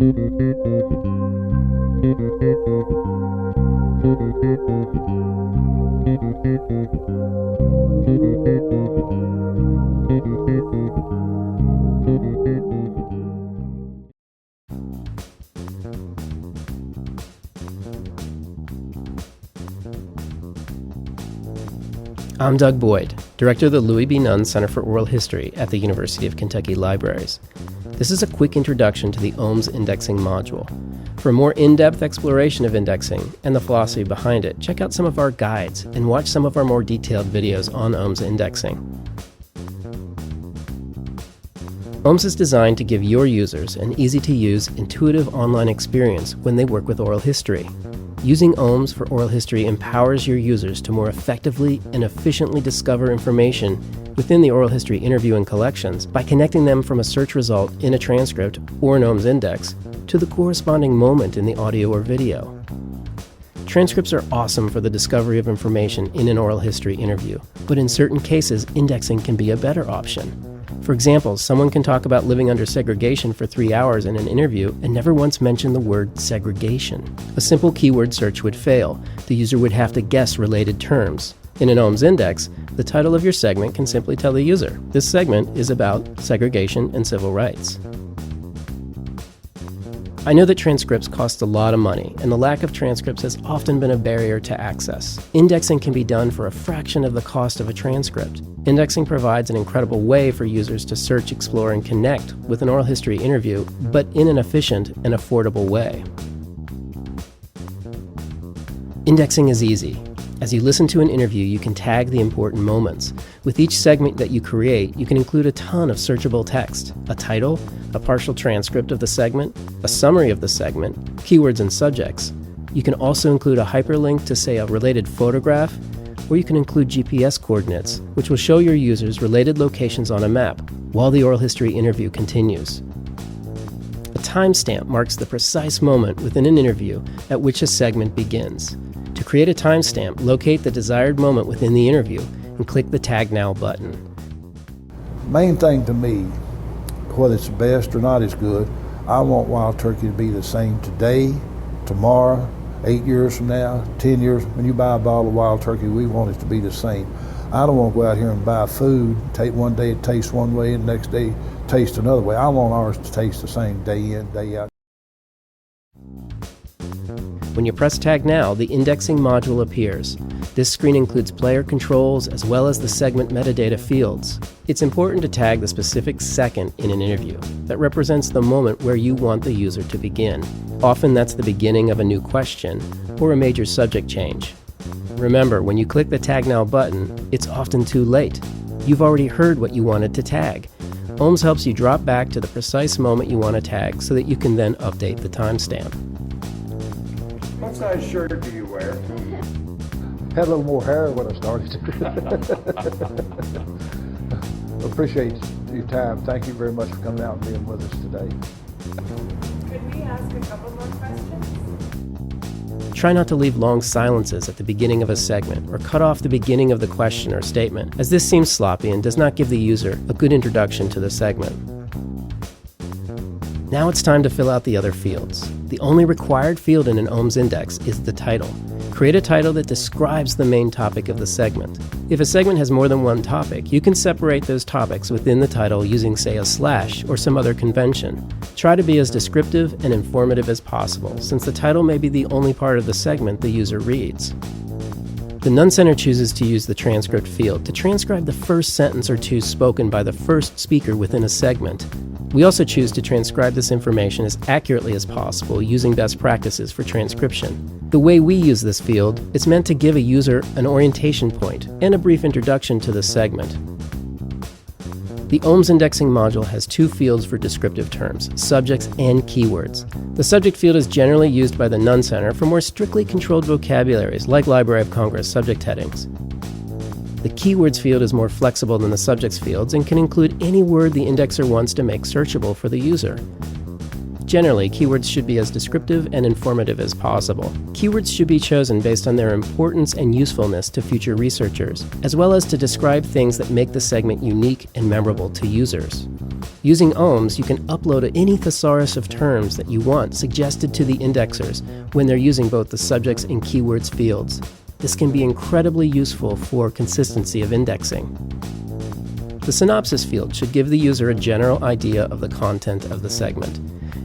I'm Doug Boyd, Director of the Louis B. Nunn Center for Oral History at the University of Kentucky Libraries. This is a quick introduction to the OHMS indexing module. For a more in-depth exploration of indexing and the philosophy behind it, check out some of our guides and watch some of our more detailed videos on OHMS indexing. OHMS is designed to give your users an easy-to-use, intuitive online experience when they work with oral history. Using OHMS for oral history empowers your users to more effectively and efficiently discover information within the oral history interview and collections by connecting them from a search result in a transcript or an OHMS index to the corresponding moment in the audio or video. Transcripts are awesome for the discovery of information in an oral history interview, but in certain cases, indexing can be a better option. For example, someone can talk about living under segregation for 3 hours in an interview and never once mention the word segregation. A simple keyword search would fail. The user would have to guess related terms. In an OHMS index, the title of your segment can simply tell the user, this segment is about segregation and civil rights. I know that transcripts cost a lot of money, and the lack of transcripts has often been a barrier to access. Indexing can be done for a fraction of the cost of a transcript. Indexing provides an incredible way for users to search, explore, and connect with an oral history interview, but in an efficient and affordable way. Indexing is easy. As you listen to an interview, you can tag the important moments. With each segment that you create, you can include a ton of searchable text, a title, a partial transcript of the segment, a summary of the segment, keywords and subjects. You can also include a hyperlink to, say, a related photograph, or you can include GPS coordinates, which will show your users related locations on a map while the oral history interview continues. A timestamp marks the precise moment within an interview at which a segment begins. To create a timestamp, locate the desired moment within the interview and click the Tag Now button. Main thing to me, whether it's best or not is good, I want wild turkey to be the same today, tomorrow, 8 years from now, 10 years. When you buy a bottle of wild turkey, we want it to be the same. I don't want to go out here and buy food, take one day it tastes one way and the next day taste another way. I want ours to taste the same day in, day out. When you press Tag Now, the indexing module appears. This screen includes player controls as well as the segment metadata fields. It's important to tag the specific second in an interview that represents the moment where you want the user to begin. Often that's the beginning of a new question or a major subject change. Remember, when you click the Tag Now button, it's often too late. You've already heard what you wanted to tag. OHMS helps you drop back to the precise moment you want to tag so that you can then update the timestamp. What size shirt do you wear? Had a little more hair when I started. Appreciate your time. Thank you very much for coming out and being with us today. Could we ask a couple more questions? Try not to leave long silences at the beginning of a segment or cut off the beginning of the question or statement, as this seems sloppy and does not give the user a good introduction to the segment. Now it's time to fill out the other fields. The only required field in an OHMS index is the title. Create a title that describes the main topic of the segment. If a segment has more than one topic, you can separate those topics within the title using, say, a slash or some other convention. Try to be as descriptive and informative as possible, since the title may be the only part of the segment the user reads. The Nunn Center chooses to use the transcript field to transcribe the first sentence or two spoken by the first speaker within a segment. We also choose to transcribe this information as accurately as possible using best practices for transcription. The way we use this field, it's meant to give a user an orientation point and a brief introduction to the segment. The OHMS indexing module has two fields for descriptive terms, subjects and keywords. The subject field is generally used by the Nunn Center for more strictly controlled vocabularies like Library of Congress subject headings. The keywords field is more flexible than the subjects fields and can include any word the indexer wants to make searchable for the user. Generally, keywords should be as descriptive and informative as possible. Keywords should be chosen based on their importance and usefulness to future researchers, as well as to describe things that make the segment unique and memorable to users. Using OHMS, you can upload any thesaurus of terms that you want suggested to the indexers when they're using both the subjects and keywords fields. This can be incredibly useful for consistency of indexing. The synopsis field should give the user a general idea of the content of the segment,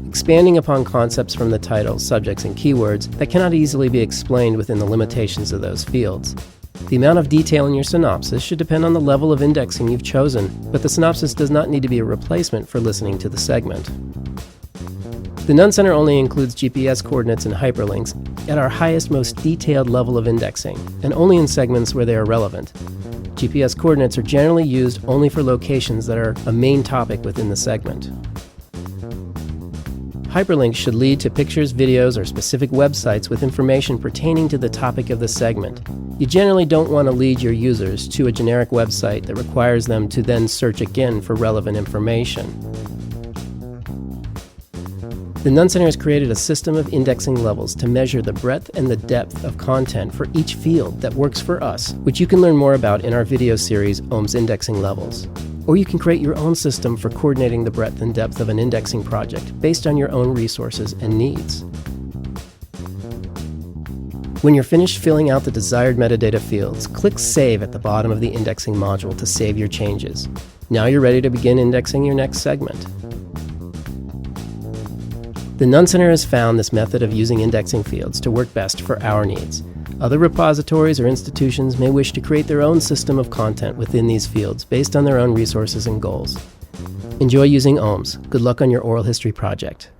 expanding upon concepts from the title, subjects, and keywords that cannot easily be explained within the limitations of those fields. The amount of detail in your synopsis should depend on the level of indexing you've chosen, but the synopsis does not need to be a replacement for listening to the segment. The None Center only includes GPS coordinates and hyperlinks at our highest, most detailed level of indexing, and only in segments where they are relevant. GPS coordinates are generally used only for locations that are a main topic within the segment. Hyperlinks should lead to pictures, videos, or specific websites with information pertaining to the topic of the segment. You generally don't want to lead your users to a generic website that requires them to then search again for relevant information. The None Center has created a system of indexing levels to measure the breadth and the depth of content for each field that works for us, which you can learn more about in our video series, OHMS Indexing Levels. Or you can create your own system for coordinating the breadth and depth of an indexing project based on your own resources and needs. When you're finished filling out the desired metadata fields, click Save at the bottom of the indexing module to save your changes. Now you're ready to begin indexing your next segment. The None Center has found this method of using indexing fields to work best for our needs. Other repositories or institutions may wish to create their own system of content within these fields based on their own resources and goals. Enjoy using OHMS. Good luck on your oral history project.